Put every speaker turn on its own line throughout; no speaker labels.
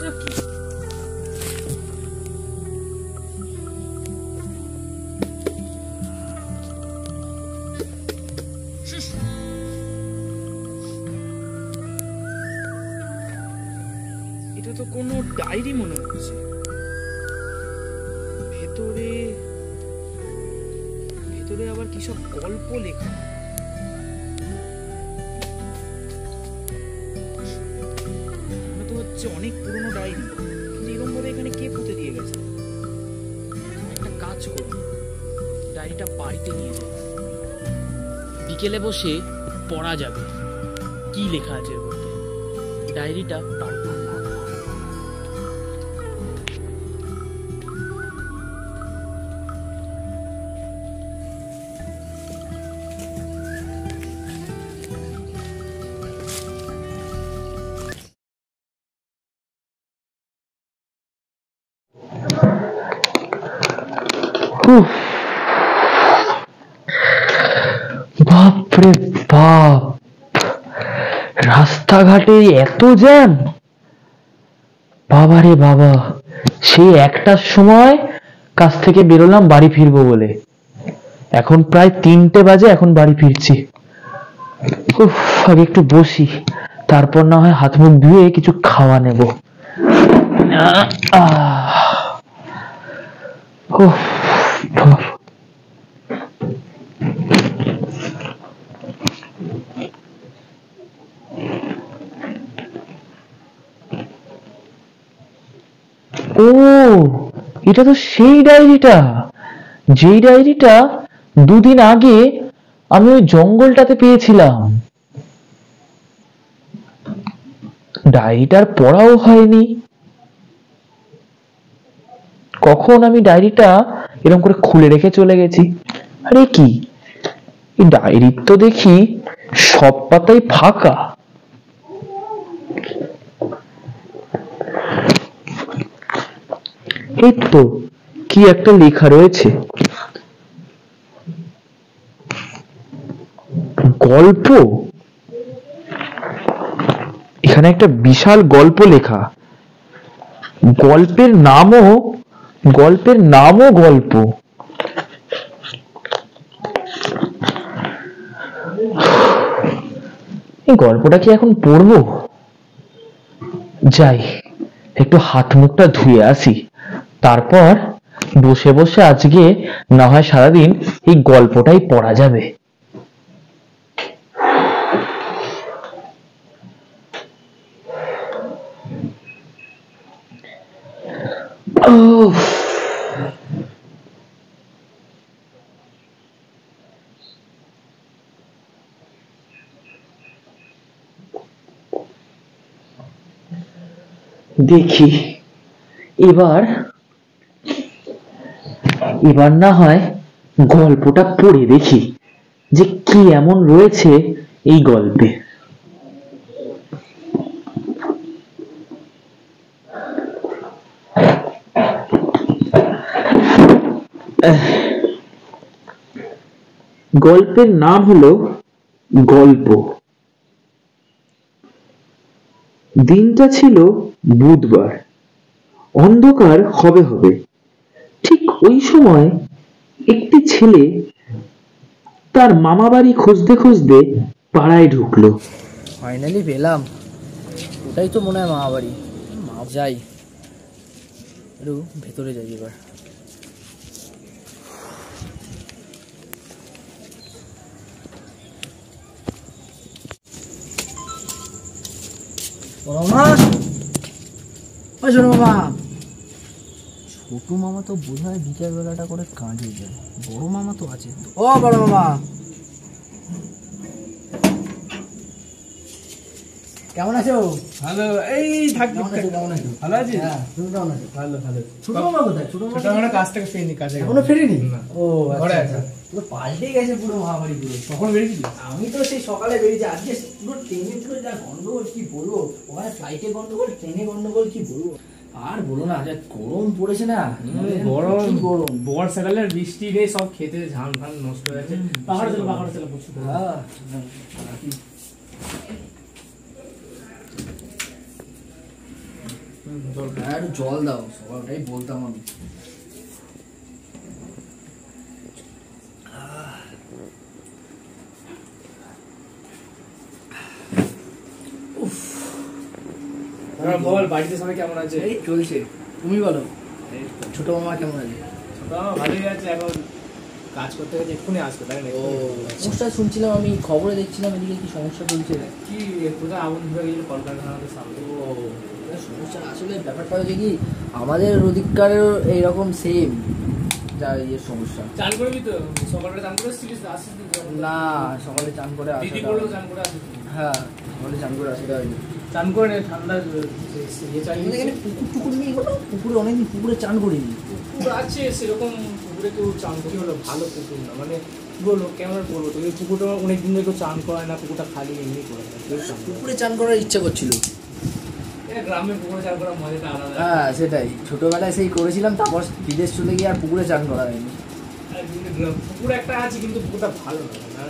আওয়াজটা কি? এটা তো কোনো ডায়েরি মনে হচ্ছে। ভেতরে ভেতরে আবার কি সব গল্প লেখা। মনে তো হচ্ছে অনেক পুরনো ডায়েরি, কিন্তু এরকম ভাবে এখানে কে পুঁতে দিয়ে গেছে? একটা কাজ করুন, ডায়েরিটা বাড়িতে নিয়ে যাই, বিকেলে বসে পড়া যাবে কি লেখা আছে এর মধ্যে। ডায়েরিটা বাড়িতে
বাপরে বাপ, রাস্তাঘাটে এত জ্যাম! বাবারে বাবা, সেই একটার সময় কাজ থেকে বেরোলাম বাড়ি ফিরবো বলে, এখন প্রায় 3টে বাজে, এখন বাড়ি ফিরছি। আগে একটু বসি, তারপর না হয় হাত মুখ ধুয়ে কিছু খাওয়া নেব। ও, এটা তো সেই ডায়েরিটা, যেই ডায়েরিটা 2 দিন আগে আমি ওই জঙ্গলটাতে পেয়েছিলাম। ডায়েরিটার পড়াও হয়নি। কখন আমি ডায়েরিটা এরকম করে খুলে রেখে চলে গেছি। আরে কি, এই ডায়েরির তো দেখি সব পাতাই ফাঁকা। এই তো কি একটা লেখা রয়েছে, গল্প। এখানে একটা বিশাল গল্প লেখা, গল্পের নামও গল্প। এই গল্পটা কি এখন পড়বো? যাই, একটু হাত মুখটা ধুয়ে আসি, তারপর বসে বসে আজকে না হয় সারাদিন এই গল্পটাই পড়া যাবে। দেখি এবার না হয় গল্পটা পড়ে দেখি যে কি এমন রয়েছে এই গল্পে। গল্পের নাম হলো গল্প। দিনটা ছিল বুধবার, অন্ধকার হবে হবে। ঠিক ওই সময় একটি ছেলে তার মামা বাড়ি খুঁজতে খুঁজতে পাড়ায় ঢুকলো।
ফাইনালি পেলাম, ওটাই তো মনে হয় মামা বাড়ি। যাই, একটু ভেতরে যাই এবার। ছোট মামা তো বোধ হয় বিকেল বেলাটা করে কাজে যায়, বড় মামা তো আছে। ও বড় মামা, কেমন আছো?
ভালো। এই থাক,
কেমন আছো?
ভালো আছি।
হ্যাঁ, তুমি কেমন আছো?
ভালো।
ছোট মামা কোথায়? ছোট
মামা কাজ থেকে ফিরিনি, কাজে
এখনো ফেরেনি? ও
ঘরে
আচ্ছা, পুরো পাল্টে গেছে পুরো মহামারী পুরো।
কখন বেরিয়েছিস?
আমি তো সেই সকালে বেরিয়েছি, আজকে পুরো ট্রেনে পুরো যা গন্ডগোল কি বলবো, ওখানে ফ্লাইটে গন্ডগোল, ট্রেনে গন্ডগোল কি বলবো। আর বলো না, যা গরম পড়েছে না,
গরম বর্ষাকালের বৃষ্টি নেই, সব খেতে ধান নষ্ট হয়ে গেছে।
পাহাড় ছিল প্রচুর। হ্যাঁ,
হ্যাঁ একটু জল দাও, সবাই বলতাম আমি।
বল বাড়িতে সবাই কেমন আছে?
এই চলছে, তুমি বলো ছোট মামা কেমন আছে?
ভালোই আছে, এখন কাজ করতে গেছে, এক্ষুনি আসবে তাই না?
ও সমস্যা শুনছিলাম আমি, খবরে দেখছিলাম এদিকে কি সমস্যা চলছে।
কি কোথায় আগুন ধরে গেছিল কলকারখানার সামনে?
ও সমস্যা আসলে ব্যাপারটা হচ্ছে কি আমাদের অধিকারেও এইরকম সেম যা ইয়ের সমস্যা।
চান করবি তো? সকালে চান করে আসছিস? আসিস
না সকালে চান করে
দিদি
আসা,
বললো চান করে আসিস।
হ্যাঁ সকালে চান করে আসা হয়নি।
চান করে নে, ঠান্ডা ইয়ে চাই।
আমাদের এখানে পুকুর টুকুর নেই বলো, পুকুরে অনেকদিন পুকুরে চান করিনি।
পুকুর আছে সেরকম, পুকুরে কেউ চান করি হলো ভালো পুকুর না, মানে কি বলবো কেমন বলবো তো, এই পুকুরটা অনেকদিন ধরে কেউ চান করে না, পুকুরটা খালি এমনি করে না, কেউ চান করে না।
পুকুরে চান করার ইচ্ছা করছিল।
গ্রামে পুকুরে চান করার মজাটা আলাদা।
হ্যাঁ সেটাই, ছোটবেলায় সেই করেছিলাম, তারপর বিদেশ চলে গিয়ে আর পুকুরে চান করা হয়নি।
আর কিন্তু পুকুর একটা আছে কিন্তু পুকুরটা ভালো লাগে না,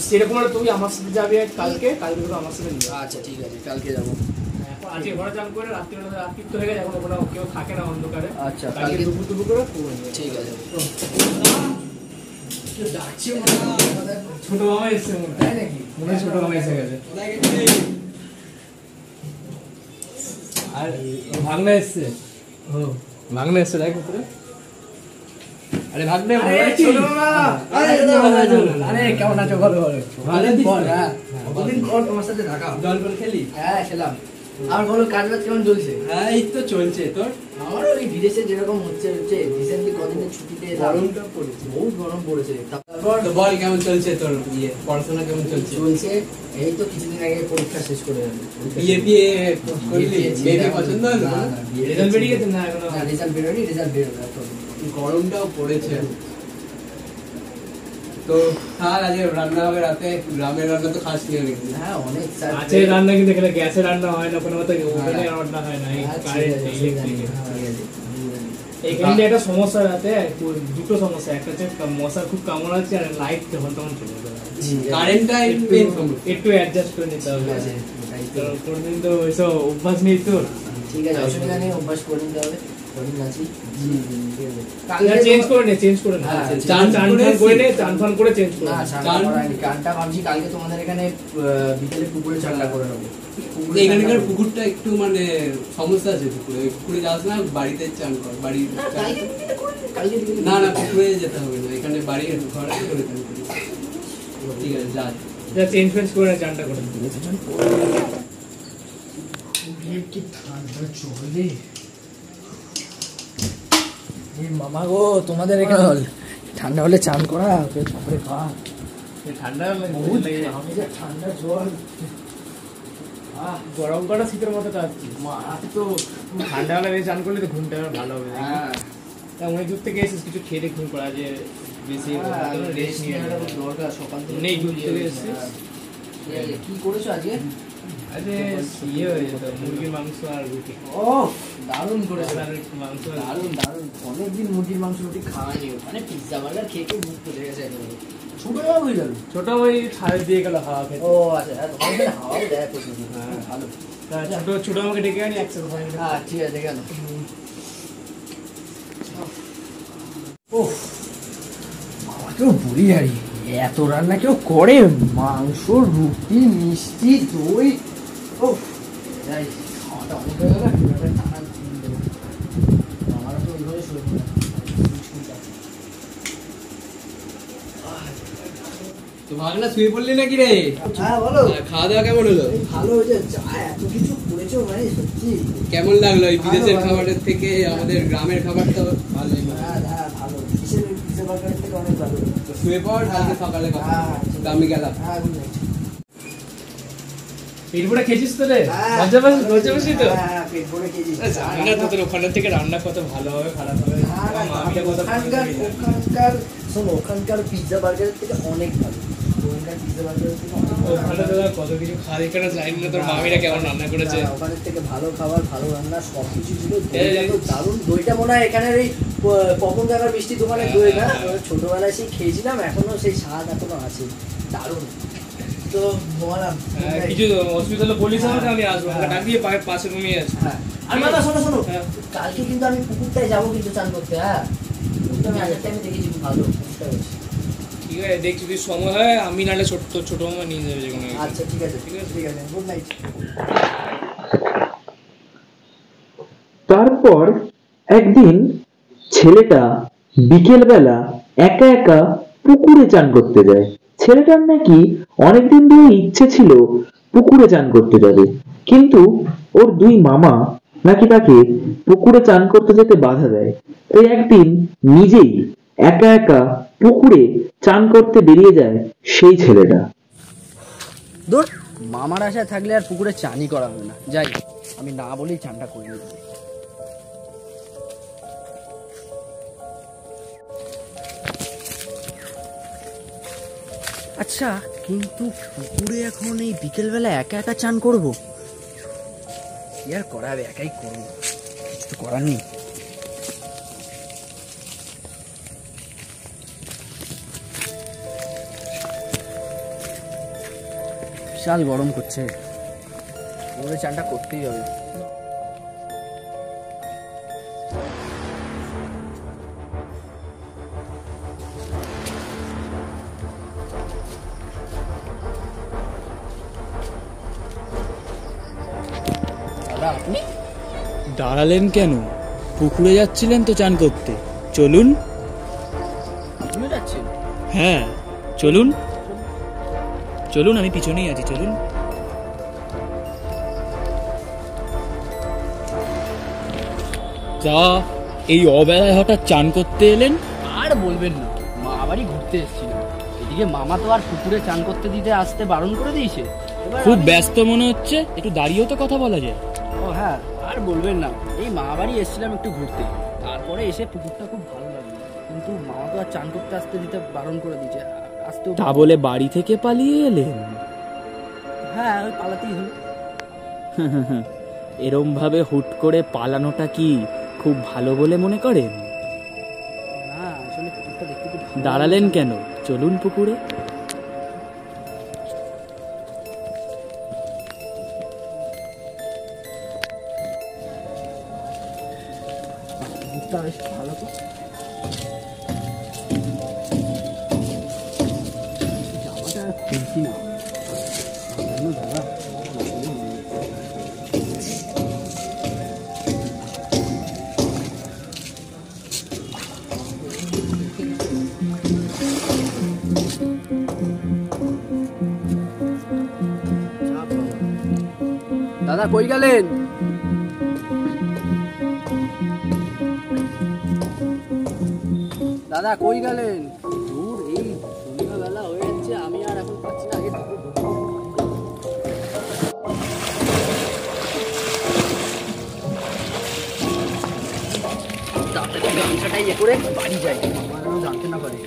সেরকম হলে তুমি আমার সাথে যাবে কালকে, কালকে তুমি আমার সাথে নিয়ে
আচ্ছা ঠিক আছে, কালকে যাবো।
এখন আজকে ঘরে চান করে রাত্রিবেলা রাত্রিত্ব হয়ে গেছে, এখন ওখানে কেউ থাকে না অন্ধকারে।
আচ্ছা
কালকে
কালকে
দুপুর দুপুর করে পুকুরে নিয়ে
ঠিক আছে।
ছোট মামা এসছে মনে হয়, তাই নাকি? মনে হয় ছোট মামা এসে গেছে। আর ভাগনা এসছে, ভাগনা এসছে দেখ পুকুরে। আরে ভাগনা
ছোট মামা, আরে কেমন আছো? ভালো ভালো। অনেকদিন পর, হ্যাঁ কতদিন পর তোমার সাথে দেখা।
জল করে খেলি?
হ্যাঁ খেলাম। আর বলো কাজ বাজ কেমন চলছে?
হ্যাঁ এই তো চলছে। তোর?
আমারও ওই বিদেশে যেরকম হচ্ছে রিসেন্টলি কদিনের ছুটিতে এলাম।
গরমটা পড়েছে,
বহুত গরম পড়েছে। তারপর
তো বল কেমন চলছে তোর ইয়ে পড়াশোনা কেমন চলছে?
চলছে এই তো কিছুদিন আগে পরীক্ষা শেষ করে এলাম।
বিয়ে বিয়ে করলি? মেয়ে পছন্দ হলো?
না, না, বিয়ে
রেজাল্ট বেরিয়ে গেছে না এখনো?
না, রেজাল্ট বেরোয়নি, রেজাল্ট বেরোবে এখন।
গরমটাও পড়েছে। তো তাহলে আজ রান্না হবে রাতে, গ্রামের রান্না তো খাস নি অনেক।
হ্যাঁ অনেক স্যার।
আছে রান্না, কিন্তু এখানে গ্যাসে রান্না হয় না, কোনো মতো ওভেনে রান্না হয় না, এই কারেন্ট ইলেকট্রিক। এইখানে একটা সমস্যা আছে, দুটো সমস্যা, একটা হচ্ছে মশা খুব কামড় আছে, আর লাইট যখন তখন চলে যাবে।
কারেন্টটা মেন সমস্যা।
একটু অ্যাডজাস্ট করে নিতে হবে।
আছে, ওটাই তো।
কোনদিন তো ওইসব অভ্যাস নেই তোর।
ঠিক আছে, অসুবিধা নেই, অভ্যাস করে নিতে হবে। কদিন আছি। ঠিক আছে।
চেঞ্জ করে নে, চেঞ্জ করে নে।
হ্যাঁ,
চান চান করে নে, চান ফান করে চেঞ্জ করে
না
নে।
চান করা হয়নি, গানটা ভাবছি কালকে তোমাদের এখানে বিকেলে পুকুরে চানটা করে নেবো।
এখানকার পুকুরটা একটু মানে সমস্যা আছে পুকুরে, ওই পুকুরে যাস না, বাড়িতে চান কর। বাড়ি
কালকে বিকেলে
না না পুকুরে যেতে হবে না, এখানে বাড়ি ঘর আছে করে চান করি। ঠিক আছে যা।
যা চেঞ্জ ফেঞ্জ করে নে, চানটা করে নে।
কি ঠান্ডা চলে। মামা গো তোমাদের এখানে ঠান্ডা হলে চান করা তারপরে খাওয়া
ঠান্ডা
বহুত আমি যে ঠান্ডা জল
গরম করা শীতের মতো কাটছি।
তো
ঠান্ডা হলে বেশি চান করলে তো ঘুমটা ভালো হবে।
হ্যাঁ
তা অনেক দূর থেকে এসেছিস, কিছু খেয়ে ঘুম করা যে বেশি রেস্ট নিয়ে
দরকার সকাল থেকে
নেই ঘুম থেকে এসেছিস।
কি করেছো আজকে?
আরে ইয়ে হয়ে যেত, মুরগির মাংস আর রুটি।
ও দারুণ করেছো,
আর একটু মাংস আর
দারুণ দারুণ। অনেকদিন মুরগির মাংস রুটি খাওয়ানি, মানে পিৎজা বার্গার খেয়ে খেয়ে মুখ ফুলে গেছে একেবারে। ছোট বাবু হয়ে গেল।
ছোট ওই ছাড়ে দিয়ে গেল হাওয়া খেতে।
ও আচ্ছা, তোমার এখানে হাওয়াও দেয় প্রচুর। হ্যাঁ ভালো।
তা ছোট ছোট আমাকে ডেকে আনি একসাথে হয় না।
হ্যাঁ ঠিক আছে গেল। ওহ বাবা কেউ বলি জানি এত রান্না কেউ করে, মাংস রুটি মিষ্টি দই। ও যাই খাওয়াটা অনেক হয়ে গেল, টানা আমারও তো ওইভাবে শুরু করে।
তো ভাগনা শুয়ে পড়লি নাকি রে?
হ্যাঁ বলো।
খাওয়া দাওয়া কেমন হলো?
ভালো হয়েছে, চা এত কিছু করেছো মানে সত্যি।
কেমন লাগলো এই বিদেশের
ভালো।
খাবারের থেকে আমাদের গ্রামের খাবারটা ভালোই?
হ্যাঁ হ্যাঁ ভালো, পিসা বার্গারের থেকে অনেক ভালো।
তো শুয়ে পড়, কালকে সকালে কথা
হ্যাঁ,
হবে। তো আমি গেলাম।
হ্যাঁ গুড নাইট।
পেট ভরে খেয়েছিস তো রে?
হ্যাঁ,
লজ্জা পাচ্ছি তো?
হ্যাঁ পেট ভরে খেয়েছি।
জানি না তোদের ওখানের থেকে রান্না কত ভালো হবে খারাপ হবে। মামিটা কত ভালো লাগে।
শোনো ওখানকার পিৎজা বার্গারের থেকে অনেক ভালো। ওখানকার পিৎজা বার্গারের থেকে অনেক ভালো।
ওখানে তো কত কিছু খাওয়া এখানে জানি না তোর মামিরা কেমন রান্না করেছে।
হ্যাঁ, ওখানের থেকে ভালো খাবার, ভালো রান্না সব কিছু ছিল।
এই,
দইটা তো দারুণ। দইটা মনে হয় এখানের ওই পপন কাকার মিষ্টি দোকানের দই না? ছোটবেলায় সেই খেয়েছিলাম, এখনো সেই স্বাদ এখনো আছে, দারুণ। তো ঘুমালাম।
কিছু অসুবিধা হলে বলিস আমাকে, আমি আসবো। আমাকে ডাক দিয়ে পাশের রুমে আছে।
হ্যাঁ। আর মামা শোনো শোনো,
হ্যাঁ।
কালকে কিন্তু আমি পুকুরটায় যাবো কিন্তু চান করতে। হ্যাঁ, পুকুরটা আমি আগের টাইমে দেখেছি, খুব ভালো পুকুরটা হয়েছে।
ঠিক আছে, দেখছি যদি সময় হয় আমি নাহলে ছোট মামা নিয়ে যাবে যেকোনো এক।
আচ্ছা ঠিক আছে ঠিক আছে ঠিক আছে, গুড নাইট।
তারপর একদিন ছেলেটা বিকেলবেলা একা একা পুকুরে চান করতে যায়। ছেলেটার নাকি অনেকদিন ধরে ইচ্ছে ছিল পুকুরে চান করতে যাবে, কিন্তু ওর দুই মামা নাকি তাকে পুকুরে চান করতে যেতে বাধা দেয়। তাই একদিন নিজেই একা একা পুকুরে চান করতে বেরিয়ে যায় সেই ছেলেটা।
দূর, মামার আশায় থাকলে আর পুকুরে চানই করা হবে না। যাই, আমি না বলেই চানটা করে নিই। আচ্ছা, কিন্তু পুকুরে এখন এই বিকেলবেলা একা একা চান করব? কি আর করা হবে, একাই করবো, কিছু করার নেই। বিশাল গরম করছে, পুকুরে চানটা করতেই হবে।
দাঁড়ালেন কেন? পুকুরে যাচ্ছিলেন তো চান করতে, চলুন।
আপনিও যাচ্ছেন?
হ্যাঁ চলুন চলুন, আমি পিছনেই আছি, চলুন। তা এই অবেলায় হঠাৎ চান করতে এলেন?
আর বলবেন না, মা আবারই ঘুরতে এসেছিল। এদিকে মামা তো আর পুকুরে চান করতে দিতে আসতে বারণ করে দিয়েছে।
খুব ব্যস্ত মনে হচ্ছে, একটু দাঁড়িয়েও তো কথা বলা যায়।
ও হ্যাঁ, আর বলবেন না, এই মা বাড়ি এসেছিলাম একটু ঘুরতে, তারপরে এসে পুকুরটা খুব ভালো লাগলো, কিন্তু মামা তো আর চান করতে আসতে দিতে বারণ করে দিয়েছে। আসতেও
তা বলে বাড়ি থেকে পালিয়ে এলেন?
হ্যাঁ, ওই পালাতেই হলো।
এরম ভাবে হুট করে পালানোটা কি খুব ভালো বলে মনে করেন?
না, আসলে পুকুরটা দেখতে খুব ভালো
দাঁড়ালেন কেন? চলুন পুকুরে।
পুকুরটা বেশ ভালো তো। জামাটা খুলছি না কেন দাদা? দাদা কই গেলেন? দাদা কই গেলেন? দূর, এই সন্ধ্যাবেলা হয়ে যাচ্ছে, আমি আর এখন পাচ্ছি না। আগে তাড়াতাড়ি গামছাটা ইয়ে করে বাড়ি যাই, আমার যেন জানতে না পারে।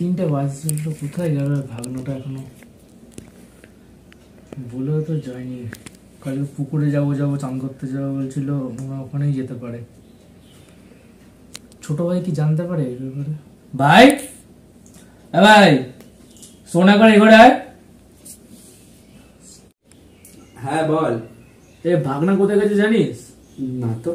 তিনটে বাজছিল, কোথায় যাবে ভাগনাটা? এখনো বলেও তো যায়নি। কালকে পুকুরে যাবো চান করতে যাবো বলছিল, ওরা ওখানেই যেতে পারে। ছোট ভাই কি জানতে পারে এই ব্যাপারে? ভাই, ভাই সোনা করে এগোড়ে আয়।
হ্যাঁ বল।
এ ভাগনা কোথায় গেছে জানিস?
না তো।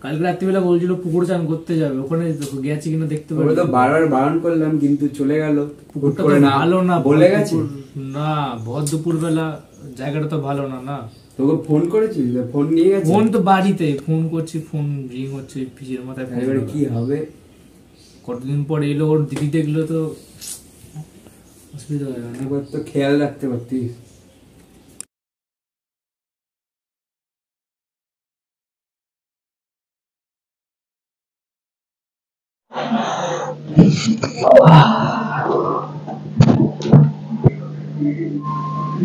কালকে রাত্রিবেলা বলছিল পুকুরে চান করতে যাবে, ওখানে গেছে কিনা দেখতে পারি।
তো বারবার বারণ করলাম কিন্তু চলে গেল।
পুকুরটা তো ভালো না,
বলে গেছে
না, ভর দুপুর বেলা জায়গাটা তো ভালো না। না
তোকে ফোন করেছিস? ফোন নিয়ে গেছে?
ফোন তো বাড়িতে, ফোন করছি, ফোন রিং হচ্ছে, পিছের মাথায়।
এবারে কি হবে?
কতদিন পর এলো, ওর দিদি দেখলো তো অসুবিধা হয়ে গেল।
এবার তো খেয়াল রাখতে পারতিস।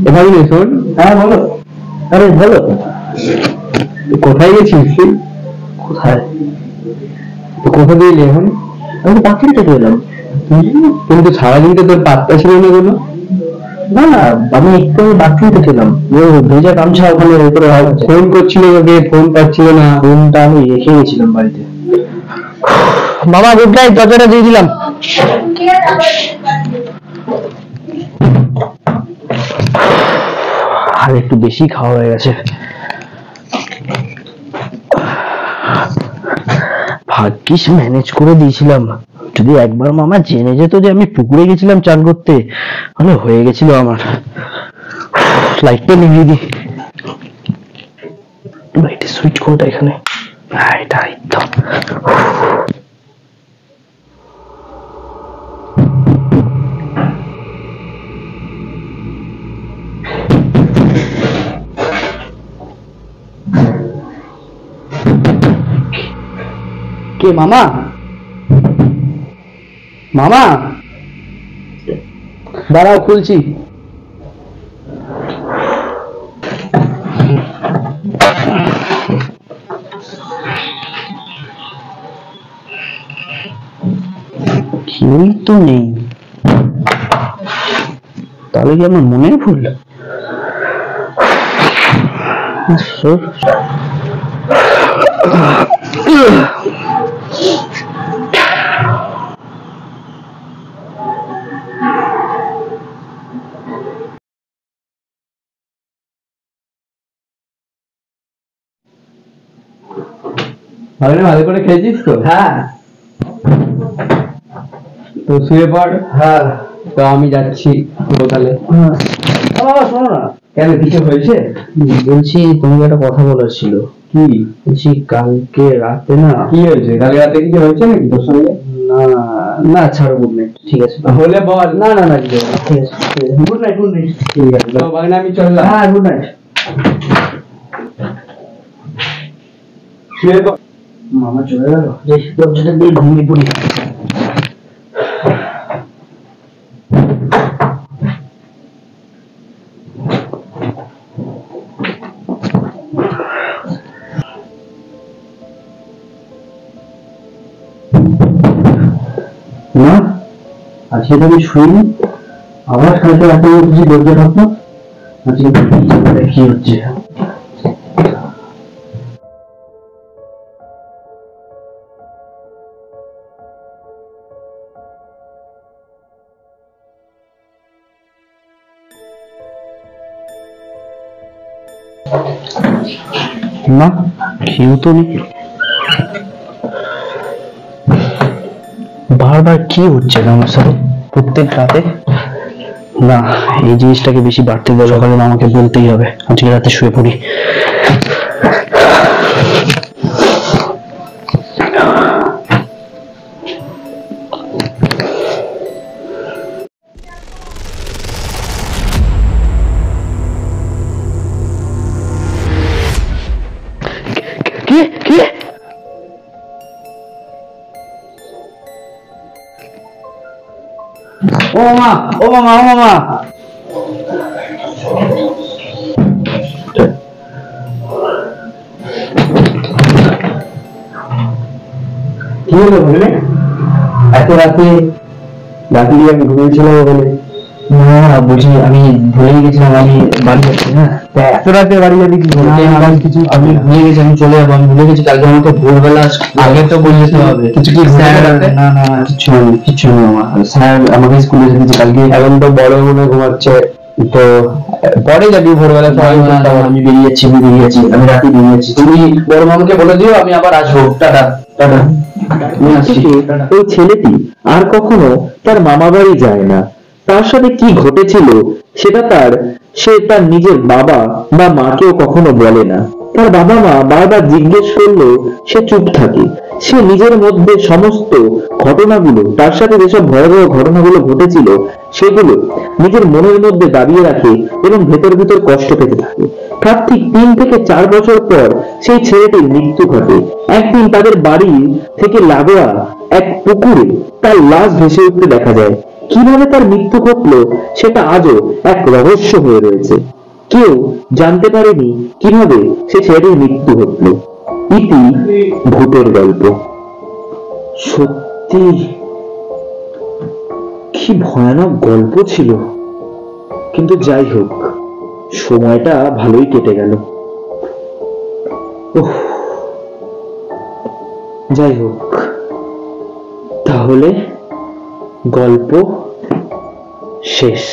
এভাবে শোন। হ্যাঁ বলো। আরে বলো। কোথায় গেছিস তুই? কোথায়? কোথা দিয়ে এলি এখন? আমি তো পাখির থেকে এলাম। কিন্তু সারাদিন তো তোর পাত্তা ছিল না কোনো। না না, আমি একটু বাথরুম থেকে এলাম। ভেজা গামছা ওখানে উপরে ফোন করছিল, ওকে ফোন পাচ্ছিল না, ফোনটা আমি রেখে গেছিলাম বাড়িতে। বাবা গুড নাইট, দরজাটা দিয়ে দিলাম। আর একটু বেশি খাওয়া হয়ে গেছে। ভাগ্যিস ম্যানেজ করে দিয়েছিলাম, যদি একবার মামা জেনে যেত যে আমি পুকুরে গেছিলাম চান করতে, মানে হয়ে গেছিল আমার। লাইটটা নিভিয়ে দি। লাইটের সুইচ কোনটা এখানে? এটা তো কে? মামা? মামা দাঁড়াও, খুলছি। কেউই তো নেই, তাহলে কি আমার মনের ভুল? ভালো করে খেয়েছিস তো? হ্যাঁ। তো শুয়ে পড়। হ্যাঁ, তো আমি যাচ্ছি তাহলে। বাবা শোনো না। কেন, কিছু হয়েছে? বলছি তোমাকে একটা কথা বলার ছিল। কি? বলছি কালকে রাতে না। কি হয়েছে? কালকে রাতে কিছু হয়েছে নাকি তোর সঙ্গে? না না, ছাড়ো, গুড নাইট। ঠিক আছে, হলে বল। না না না, ঠিক আছে ঠিক আছে, গুড নাইট গুড নাইট। ঠিক আছে তো বাগনা, আমি চললাম। হ্যাঁ, গুড নাইট। মামা চলে গেল, দরজাটা দিয়ে ঘুমিয়ে পড়ি। না, আজকে তো আমি শুইনি, আবার কালকে রাতে উঠেছি দরজা ঢাকবো। আজকে কি হচ্ছে? না, কেউ তো নেই। বারবার কি হচ্ছে আমার সাথে প্রত্যেক রাতে? না, এই জিনিসটাকে বেশি বাড়তে দেওয়া সকালে আমাকে বলতেই হবে। আজকে রাতে শুয়ে পড়ি। কে কে? ও মামা, ও মামা, ও মামা। কি হলো বললে? এত রাতে ডাকলি? আমি ঘুমিয়েছিলাম ওখানে। না বলছি, আমি ভুলে গেছিলাম আমি বাড়ি যাচ্ছি। না, এত রাতে বাড়ি যাবি কি করে? কিছু আমি ভুলে গেছি, আমি চলে যাবো। আমি ভুলে গেছি, কালকে আমাকে ভোরবেলা আগে তো বলে যেতে হবে। কিছু কি? না না, কিছু নেই, কিছু নেই আমার। স্যার আমাকে স্কুলে যেতে, কালকে এখন তো বড় মনে ঘুমাচ্ছে, তো পরে যাবি ভোরবেলা। আমি বেরিয়ে যাচ্ছি, আমি রাতে বেরিয়ে যাচ্ছি। তুমি বড় মামাকে বলে দিও আমি আবার আসবো। Tata tata. ওই ছেলেটি আর কখনো তার মামা বাড়ি যায় না। তার সাথে কি ঘটেছিল সেটা সে তার নিজের বাবা বা মাকেও কখনো বলে না। তার বাবা মা বারবার জিজ্ঞেস করলেও সে চুপ থাকে। সে নিজের মধ্যে সমস্ত ঘটনাগুলো, তার সাথে যেসব ভয়াবহ ঘটনাগুলো ঘটেছিল সেগুলো নিজের মনের মধ্যে দাবিয়ে রাখে এবং ভেতর ভেতর কষ্ট পেতে থাকে। তার ঠিক 3 থেকে 4 বছর পর সেই ছেলেটির মৃত্যু ঘটে। একদিন তাদের বাড়ি থেকে লাগোয়া এক পুকুরে তার লাশ ভেসে উঠতে দেখা যায়। কিভাবে তার মৃত্যু ঘটলো সেটা আজও এক রহস্য হয়ে রয়েছে। কেউ জানতে পারেনি কিভাবে সে ছেলেটির মৃত্যু ঘটল। ইতি ভূতের গল্প। সত্যি কি ভয়ানক গল্প ছিল, কিন্তু যাই হোক সময়টা ভালোই কেটে গেল। যাই হোক, তাহলে গল্প শেষ।